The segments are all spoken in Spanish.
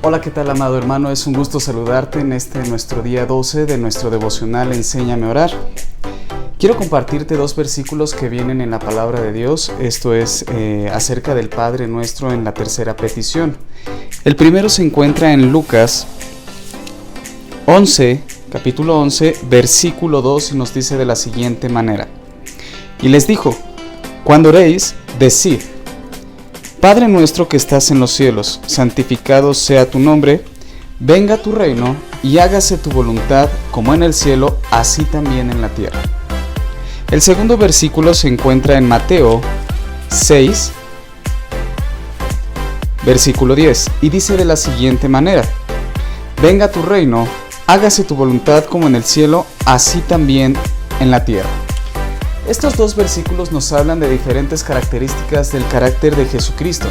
Hola, ¿qué tal, amado hermano? Es un gusto saludarte en nuestro día 12 de nuestro devocional Enséñame a orar. Quiero compartirte dos versículos que vienen en la palabra de Dios. Esto es acerca del Padre Nuestro en la tercera petición. El primero se encuentra en Lucas 11, capítulo 11, versículo 2, y nos dice de la siguiente manera: Y les dijo: Cuando oréis, decid: Padre nuestro que estás en los cielos, santificado sea tu nombre, venga tu reino, y hágase tu voluntad, como en el cielo, así también en la tierra. El segundo versículo se encuentra en Mateo 6, versículo 10, y dice de la siguiente manera: Venga tu reino, hágase tu voluntad como en el cielo, así también en la tierra. Estos dos versículos nos hablan de diferentes características del carácter de Jesucristo.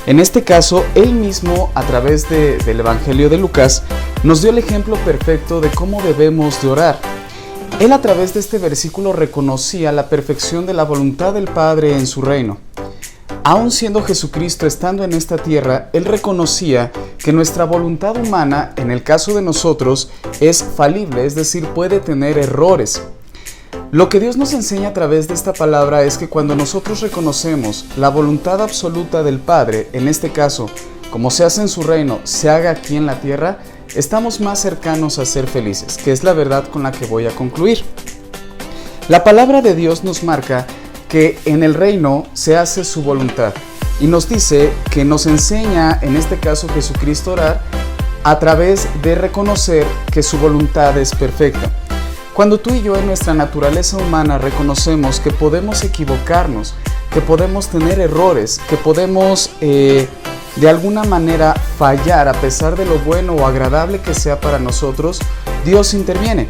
En este caso, Él mismo, a través del Evangelio de Lucas, nos dio el ejemplo perfecto de cómo debemos de orar. Él, a través de este versículo, reconocía la perfección de la voluntad del Padre en su reino. Aun siendo Jesucristo estando en esta tierra, Él reconocía que nuestra voluntad humana, en el caso de nosotros, es falible, es decir, puede tener errores. Lo que Dios nos enseña a través de esta palabra es que cuando nosotros reconocemos la voluntad absoluta del Padre, en este caso, como se hace en su reino, se haga aquí en la tierra, estamos más cercanos a ser felices, que es la verdad con la que voy a concluir. La palabra de Dios nos marca que en el reino se hace su voluntad, y nos dice que nos enseña, en este caso Jesucristo, a orar a través de reconocer que su voluntad es perfecta. Cuando tú y yo en nuestra naturaleza humana reconocemos que podemos equivocarnos, que podemos tener errores, que podemos de alguna manera fallar a pesar de lo bueno o agradable que sea para nosotros, Dios interviene.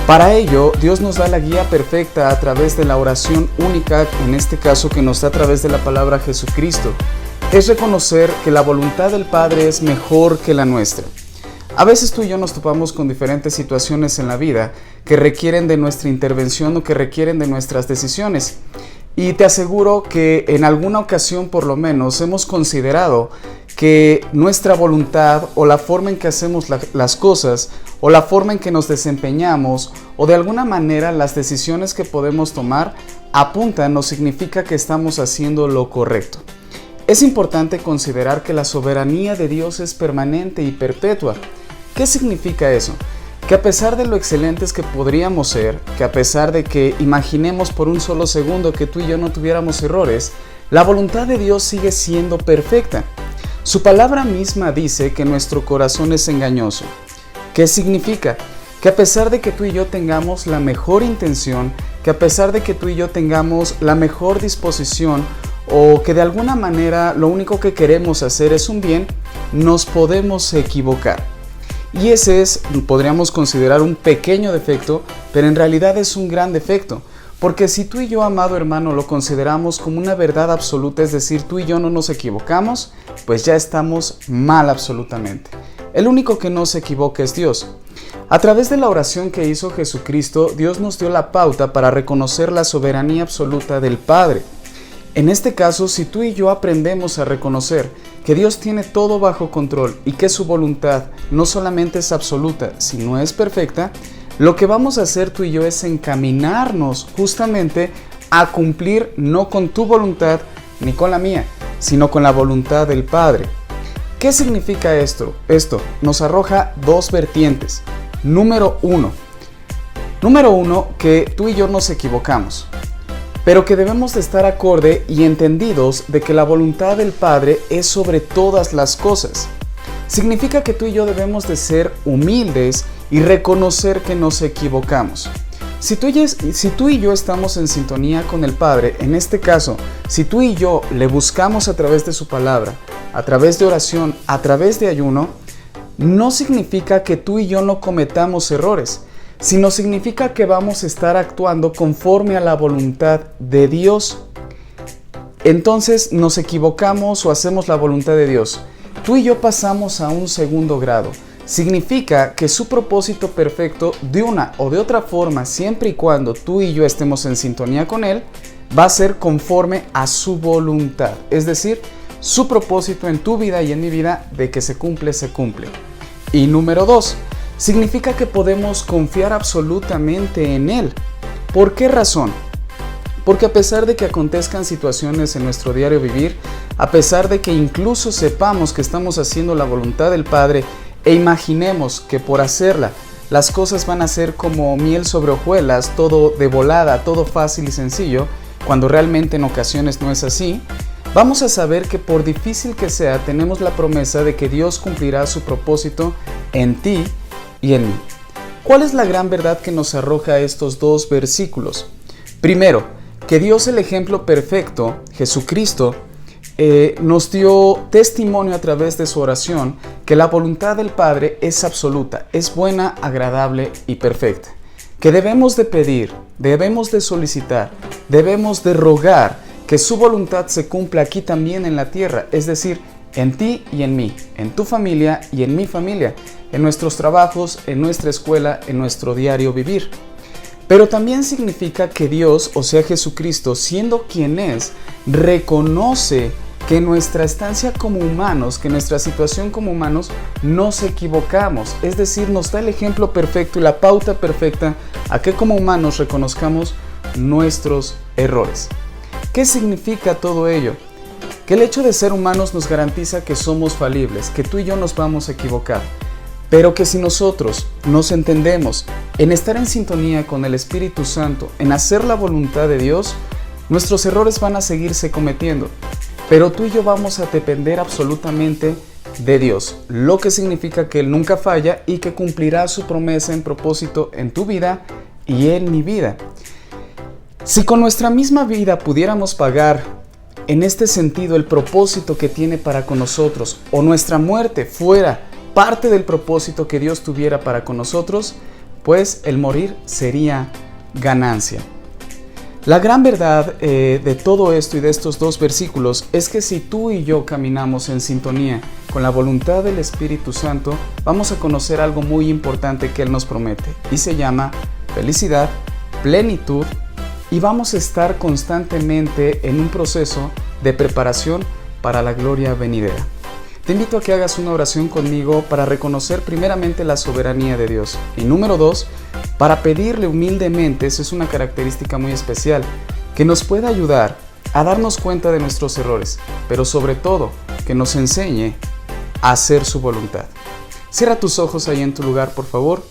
Para ello, Dios nos da la guía perfecta a través de la oración única, en este caso que nos da a través de la palabra Jesucristo. Es reconocer que la voluntad del Padre es mejor que la nuestra. A veces tú y yo nos topamos con diferentes situaciones en la vida que requieren de nuestra intervención o que requieren de nuestras decisiones. Y te aseguro que en alguna ocasión por lo menos hemos considerado que nuestra voluntad o la forma en que hacemos las cosas o la forma en que nos desempeñamos o de alguna manera las decisiones que podemos tomar apuntan o significa que estamos haciendo lo correcto. Es importante considerar que la soberanía de Dios es permanente y perpetua. ¿Qué significa eso? Que a pesar de lo excelentes que podríamos ser, que a pesar de que imaginemos por un solo segundo que tú y yo no tuviéramos errores, la voluntad de Dios sigue siendo perfecta. Su palabra misma dice que nuestro corazón es engañoso. ¿Qué significa? Que a pesar de que tú y yo tengamos la mejor intención, que a pesar de que tú y yo tengamos la mejor disposición, o que de alguna manera lo único que queremos hacer es un bien, nos podemos equivocar. Y ese es, podríamos considerar, un pequeño defecto, pero en realidad es un gran defecto. Porque si tú y yo, amado hermano, lo consideramos como una verdad absoluta, es decir, tú y yo no nos equivocamos, pues ya estamos mal absolutamente. El único que no se equivoca es Dios. A través de la oración que hizo Jesucristo, Dios nos dio la pauta para reconocer la soberanía absoluta del Padre. En este caso, si tú y yo aprendemos a reconocer que Dios tiene todo bajo control y que su voluntad no solamente es absoluta, sino es perfecta, lo que vamos a hacer tú y yo es encaminarnos justamente a cumplir no con tu voluntad ni con la mía, sino con la voluntad del Padre. ¿Qué significa esto? Esto nos arroja dos vertientes. Número uno, que tú y yo nos equivocamos, pero que debemos de estar acorde y entendidos de que la voluntad del Padre es sobre todas las cosas. Significa que tú y yo debemos de ser humildes y reconocer que nos equivocamos. Si tú y yo estamos en sintonía con el Padre, en este caso, si tú y yo le buscamos a través de su palabra, a través de oración, a través de ayuno, no significa que tú y yo no cometamos errores, sino significa que vamos a estar actuando conforme a la voluntad de Dios. Entonces nos equivocamos o hacemos la voluntad de Dios. Tú y yo pasamos a un segundo grado. Significa que su propósito perfecto, de una o de otra forma, siempre y cuando tú y yo estemos en sintonía con Él, va a ser conforme a su voluntad. Es decir, su propósito en tu vida y en mi vida, de que se cumple, se cumple. Y número 2, significa que podemos confiar absolutamente en Él. ¿Por qué razón? Porque a pesar de que acontezcan situaciones en nuestro diario vivir, a pesar de que incluso sepamos que estamos haciendo la voluntad del Padre e imaginemos que por hacerla las cosas van a ser como miel sobre hojuelas, todo de volada, todo fácil y sencillo, cuando realmente en ocasiones no es así, vamos a saber que por difícil que sea, tenemos la promesa de que Dios cumplirá su propósito en ti y en mí. ¿Cuál es la gran verdad que nos arroja estos dos versículos? Primero, que Dios, el ejemplo perfecto, Jesucristo, nos dio testimonio a través de su oración que la voluntad del Padre es absoluta, es buena, agradable y perfecta. Que debemos de pedir, debemos de solicitar, debemos de rogar que su voluntad se cumpla aquí también en la tierra, es decir, en ti y en mí, en tu familia y en mi familia, en nuestros trabajos, en nuestra escuela, en nuestro diario vivir. Pero también significa que Dios, o sea Jesucristo, siendo quien es, reconoce que en nuestra estancia como humanos, que en nuestra situación como humanos, nos equivocamos. Es decir, nos da el ejemplo perfecto y la pauta perfecta a que como humanos reconozcamos nuestros errores. ¿Qué significa todo ello? Que el hecho de ser humanos nos garantiza que somos falibles, que tú y yo nos vamos a equivocar. Pero que si nosotros nos entendemos en estar en sintonía con el Espíritu Santo, en hacer la voluntad de Dios, nuestros errores van a seguirse cometiendo. Pero tú y yo vamos a depender absolutamente de Dios, lo que significa que Él nunca falla y que cumplirá su promesa en propósito en tu vida y en mi vida. Si con nuestra misma vida pudiéramos pagar en este sentido el propósito que tiene para con nosotros, o nuestra muerte fuera parte del propósito que Dios tuviera para con nosotros, pues el morir sería ganancia. La gran verdad de todo esto y de estos dos versículos es que si tú y yo caminamos en sintonía con la voluntad del Espíritu Santo, vamos a conocer algo muy importante que Él nos promete y se llama felicidad, plenitud, y vamos a estar constantemente en un proceso de preparación para la gloria venidera. Te invito a que hagas una oración conmigo para reconocer primeramente la soberanía de Dios y número 2, para pedirle humildemente, esa es una característica muy especial, que nos pueda ayudar a darnos cuenta de nuestros errores, pero sobre todo que nos enseñe a hacer su voluntad. Cierra tus ojos ahí en tu lugar, por favor.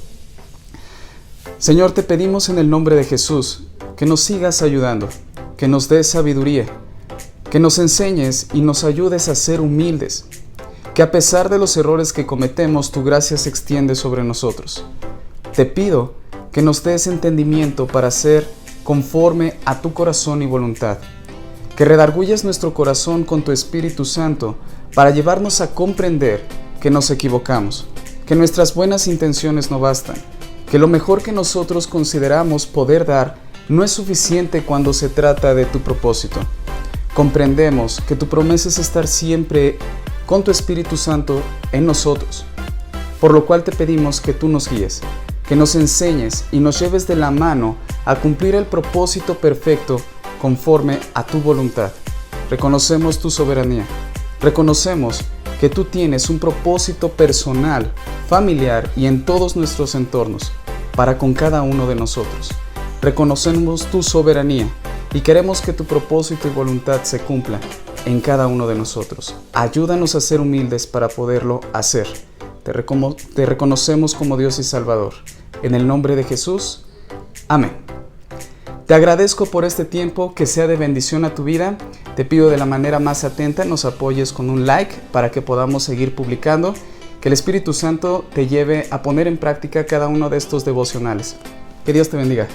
Señor, te pedimos en el nombre de Jesús que nos sigas ayudando, que nos des sabiduría, que nos enseñes y nos ayudes a ser humildes, que a pesar de los errores que cometemos, tu gracia se extiende sobre nosotros. Te pido que nos des entendimiento para ser conforme a tu corazón y voluntad, que redargulles nuestro corazón con tu Espíritu Santo para llevarnos a comprender que nos equivocamos, que nuestras buenas intenciones no bastan, que lo mejor que nosotros consideramos poder dar no es suficiente cuando se trata de tu propósito. Comprendemos que tu promesa es estar siempre con tu Espíritu Santo en nosotros, por lo cual te pedimos que tú nos guíes, que nos enseñes y nos lleves de la mano a cumplir el propósito perfecto conforme a tu voluntad. Reconocemos tu soberanía, reconocemos que tú tienes un propósito personal, familiar y en todos nuestros entornos para con cada uno de nosotros. Reconocemos tu soberanía y queremos que tu propósito y voluntad se cumplan en cada uno de nosotros. Ayúdanos a ser humildes para poderlo hacer. Te reconocemos como Dios y Salvador. En el nombre de Jesús, amén. Te agradezco por este tiempo, que sea de bendición a tu vida. Te pido de la manera más atenta nos apoyes con un like para que podamos seguir publicando. Que el Espíritu Santo te lleve a poner en práctica cada uno de estos devocionales. Que Dios te bendiga.